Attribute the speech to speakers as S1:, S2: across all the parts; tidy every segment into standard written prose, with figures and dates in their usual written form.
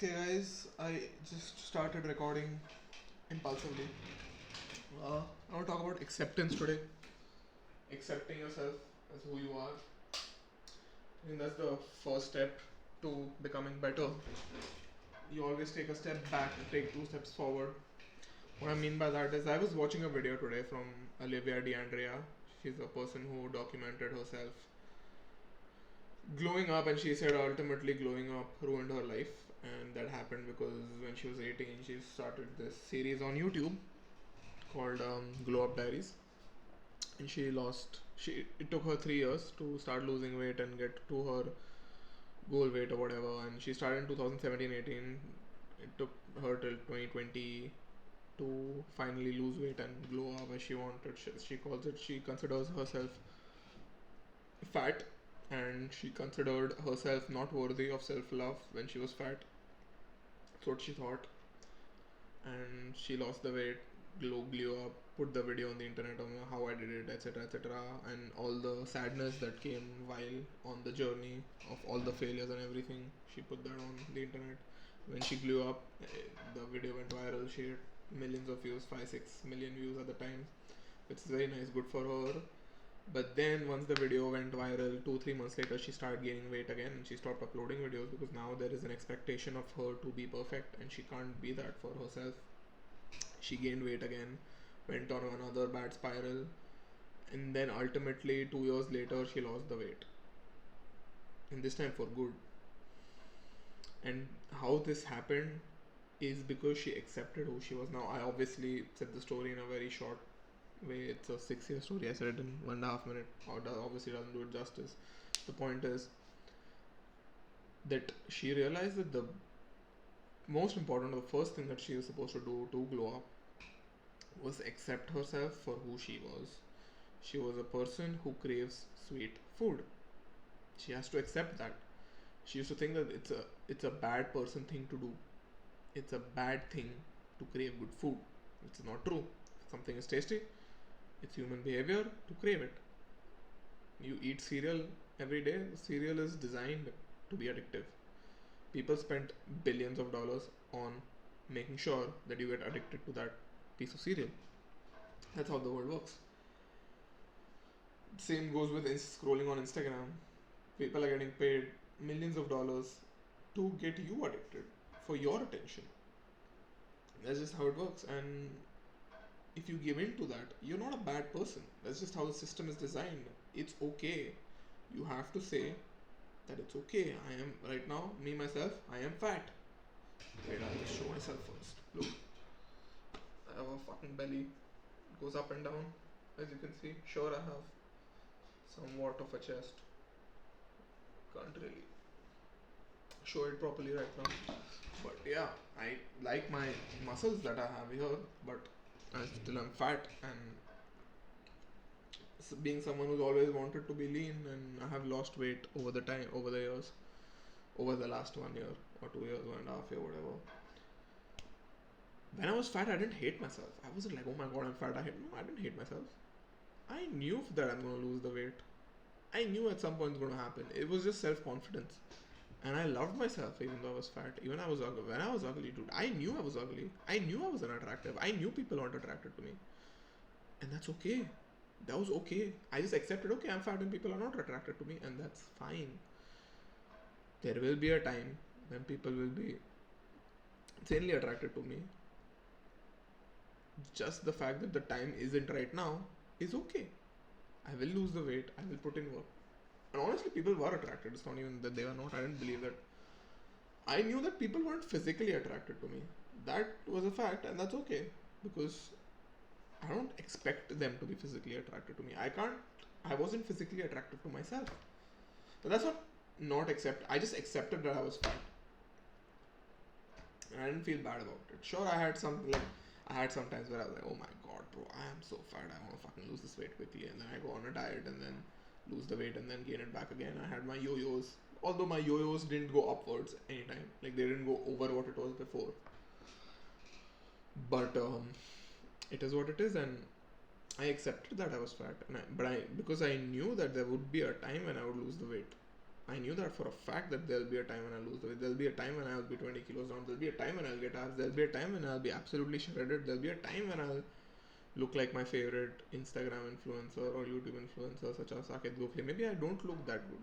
S1: Okay, guys, I just started recording impulsively. I want to talk about acceptance today. Accepting yourself as who you are. I think that's the first step to becoming better. You always take a step back and take two steps forward. What I mean by that is, I was watching a video today from Olivia D'Andrea. She's a person who documented herself glowing up, and she said ultimately glowing up ruined her life, and that happened because when she was 18 she started this series on YouTube called Glow Up Diaries, and she it took her 3 years to start losing weight and get to her goal weight or whatever, and she started in 2017-18. It took her till 2020 to finally lose weight and glow up as she wanted. She calls it, she considers herself fat, and she considered herself not worthy of self-love when she was fat. That's what she thought, and she lost the weight, blew up, put the video on the internet on how I did it, etc., etc., and all the sadness that came while on the journey of all the failures and everything. She put that on the internet. When she blew up, the video went viral. She had millions of views, 5-6 million views at the time, which is very nice, good for her. But then once the video went viral, 2-3 months later, she started gaining weight again, and she stopped uploading videos because now there is an expectation of her to be perfect, and she can't be that for herself. She gained weight again, went on another bad spiral, and then ultimately 2 years later, she lost the weight, and this time for good. And how this happened is because she accepted who she was. Now, I obviously said the story in a very short way. It's a 6 year story. I said it in 1.5 minutes. Obviously doesn't do it justice. The point is that she realized that the most important, the first thing that she was supposed to do to glow up was accept herself for who she was. She was a person who craves sweet food. She has to accept that. She used to think that it's a bad person thing to do. It's a bad thing to crave good food. It's not true. If something is tasty, it's human behavior to crave it. You eat cereal every day. Cereal is designed to be addictive. People spent billions of dollars on making sure that you get addicted to that piece of cereal. That's how the world works. Same goes with scrolling on Instagram. People are getting paid millions of dollars to get you addicted for your attention. That's just how it works. And if you give in to that, you're not a bad person. That's just how the system is designed. It's okay. You have to say that it's okay. I am right now, me myself, I am fat. Wait, I'll just show myself first. Look, I have a fucking belly. It goes up and down, as you can see. Sure, I have somewhat of a chest. Can't really show it properly right now. But yeah, I like my muscles that I have here, but I still am fat, and being someone who's always wanted to be lean, and I have lost weight over the years, over the last 1 year or 2 years, 1.5 year, whatever. When I was fat, I didn't hate myself. I wasn't like, oh my god, I'm fat. No, I didn't hate myself. I knew that I'm gonna lose the weight. I knew at some point it's gonna happen. It was just self confidence, and I loved myself even though I was fat. Even I was ugly. When I was ugly, dude, I knew I was ugly. I knew I was unattractive. I knew people weren't attracted to me, and that's okay. That was okay. I just accepted, okay, I'm fat and people are not attracted to me, and that's fine. There will be a time when people will be insanely attracted to me. Just the fact that the time isn't right now is okay. I will lose the weight, I will put in work. And honestly, people were attracted. It's not even that they were not. I didn't believe that. I knew that people weren't physically attracted to me. That was a fact, and that's okay. Because I don't expect them to be physically attracted to me. I wasn't physically attracted to myself. But that's not accept. I just accepted that I was fat. And I didn't feel bad about it. Sure, I had some times where I was like, oh my god, bro, I am so fat. I want to fucking lose this weight quickly. And then I go on a diet and then lose the weight and then gain it back again. I had my yo-yos. Although my yo-yos didn't go upwards anytime. Like they didn't go over what it was before. But it is what it is, and I accepted that I was fat. But because I knew that there would be a time when I would lose the weight. I knew that for a fact that there'll be a time when I lose the weight. There'll be a time when I'll be 20 kilos down. There'll be a time when I'll get abs. There'll be a time when I'll be absolutely shredded. There'll be a time when I'll look like my favorite Instagram influencer or YouTube influencer such as Saket Gokhale. Maybe I don't look that good,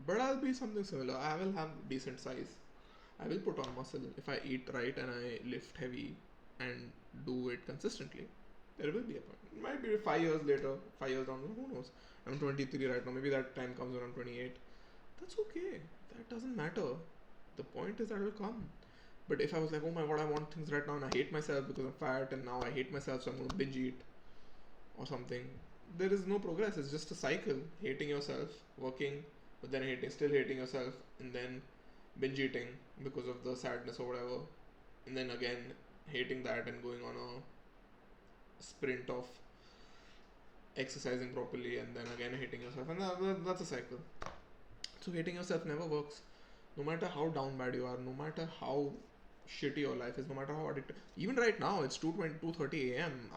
S1: but I'll be something similar. I will have decent size. I will put on muscle if I eat right and I lift heavy and do it consistently. There will be a point. It might be 5 years later, 5 years down. Who knows? I'm 23 right now. Maybe that time comes when I'm 28. That's okay. That doesn't matter. The point is that it will come. But if I was like, oh my god, I want things right now and I hate myself because I'm fat and now I hate myself, so I'm going to binge eat or something, there is no progress. It's just a cycle. Hating yourself, working, but then still hating yourself, and then binge eating because of the sadness or whatever, and then again hating that and going on a sprint of exercising properly, and then again hating yourself, and that's a cycle. So hating yourself never works. No matter how down bad you are, no matter how shitty your life is, no matter how addicted. Even right now, it's 2:30 a.m.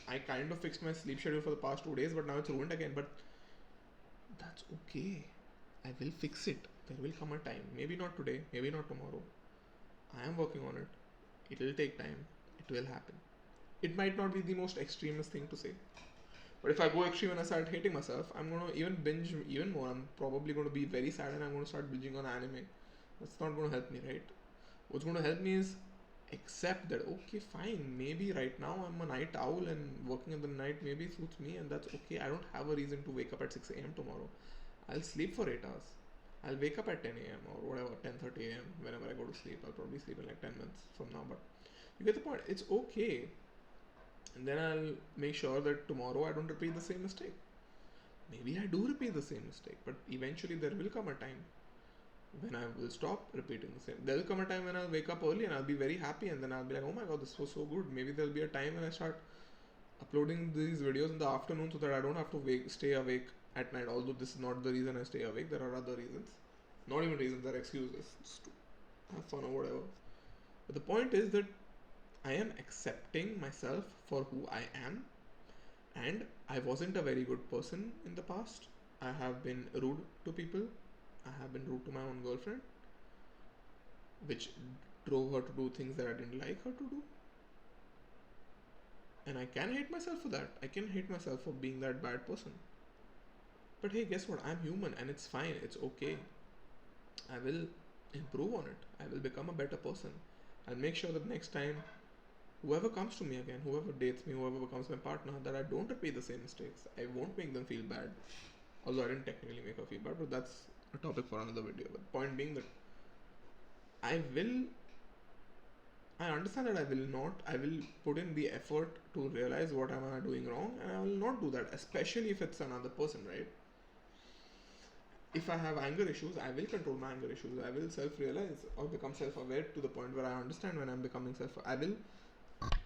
S1: I kind of fixed my sleep schedule for the past 2 days, but now it's ruined again. But that's okay. I will fix it. There will come a time. Maybe not today, maybe not tomorrow. I am working on it. It will take time. It will happen. It might not be the most extremist thing to say. But if I go extreme and I start hating myself, I'm going to even binge even more. I'm probably going to be very sad and I'm going to start binging on anime. That's not going to help me, right? What's going to help me is accept that, okay, fine, maybe right now I'm a night owl and working in the night maybe suits me, and that's okay. I don't have a reason to wake up at 6 a.m. tomorrow. I'll sleep for 8 hours. I'll wake up at 10 a.m. or whatever, 10:30 a.m. whenever I go to sleep. I'll probably sleep in like 10 minutes from now, but you get the point. It's okay. And then I'll make sure that tomorrow I don't repeat the same mistake. Maybe I do repeat the same mistake, but eventually there will come a time when I will stop repeating the same. There will come a time when I'll wake up early and I'll be very happy, and then I'll be like, oh my god, this was so good. Maybe there'll be a time when I start uploading these videos in the afternoon so that I don't have to stay awake at night. Although this is not the reason I stay awake, there are other reasons. Not even reasons, they're excuses. Just to have fun or whatever. But the point is that I am accepting myself for who I am, and I wasn't a very good person in the past. I have been rude to people. I have been rude to my own girlfriend, which drove her to do things that I didn't like her to do. And I can hate myself for that. I can hate myself for being that bad person. But hey, guess what? I'm human and it's fine. It's okay. I will improve on it. I will become a better person. I'll make sure that next time, whoever comes to me again, whoever dates me, whoever becomes my partner, that I don't repeat the same mistakes. I won't make them feel bad. Although I didn't technically make her feel bad, but that's a topic for another video. But point being that I will I understand that I will put in the effort to realize what am I doing wrong, and I will not do that, especially if it's another person, right? If I have anger issues, I will control my anger issues. I will self-realize or become self-aware to the point where I understand when I'm becoming I will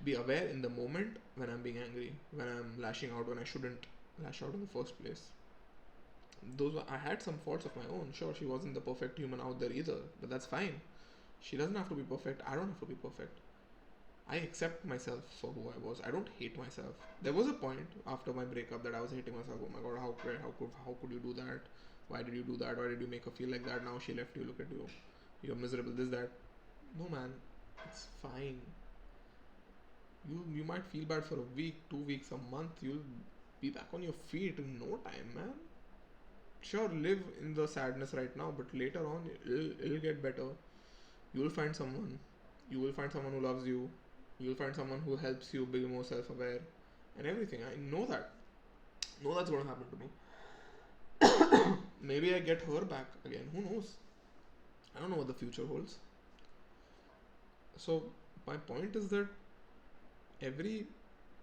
S1: be aware in the moment when I'm being angry, when I'm lashing out when I shouldn't lash out in the first place. I had some faults of my own. Sure, she wasn't the perfect human out there either, but that's fine. She doesn't have to be perfect. I don't have to be perfect. I accept myself for who I was. I don't hate myself. There was a point after my breakup that I was hating myself. Oh my god, how could you do that? Why did you do that? Why did you make her feel like that? Now she left you. Look at you. You're miserable. This that. No man, it's fine. You might feel bad for a week, 2 weeks, a month. You'll be back on your feet in no time, man. Sure, live in the sadness right now, but later on it'll get better. You'll find someone. You will find someone who loves you. You'll find someone who helps you be more self-aware and everything. I know that. Know that's going to happen to me. Maybe I get her back again. Who knows? I don't know what the future holds. So my point is that every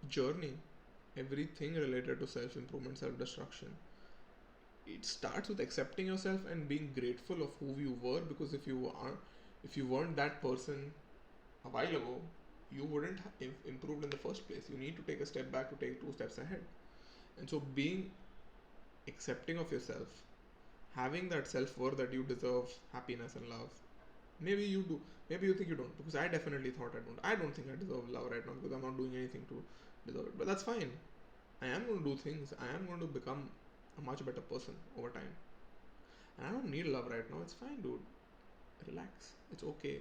S1: journey, everything related to self-improvement, self-destruction, it starts with accepting yourself and being grateful of who you were. Because if you weren't that person a while ago, you wouldn't have improved in the first place. You need to take a step back to take 2 steps ahead. And so being accepting of yourself, having that self-worth that you deserve happiness and love. Maybe you do, maybe you think you don't, because I definitely thought I don't think I deserve love right now because I'm not doing anything to deserve it. But that's fine. I am going to do things. I am going to become a much better person over time. And I don't need love right now. It's fine, dude. Relax. It's okay.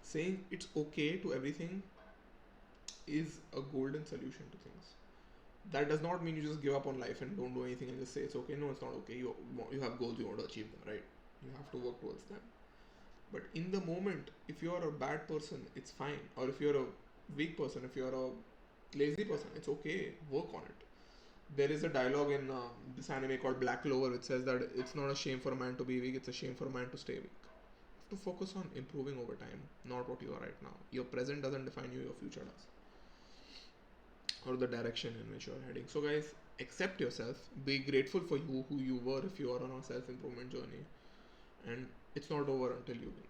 S1: Saying it's okay to everything is a golden solution to things. That does not mean you just give up on life and don't do anything and just say it's okay. No, it's not okay. You have goals, you want to achieve them, right? You have to work towards them. But in the moment, if you're a bad person, it's fine. Or if you're a weak person, if you're a lazy person, it's okay. Work on it. There is a dialogue in this anime called Black Clover which says that it's not a shame for a man to be weak, it's a shame for a man to stay weak. You have to focus on improving over time, not what you are right now. Your present doesn't define you, your future does. Or the direction in which you are heading. So, guys, accept yourself, be grateful for you, who you were if you are on a self improvement journey, and it's not over until you win.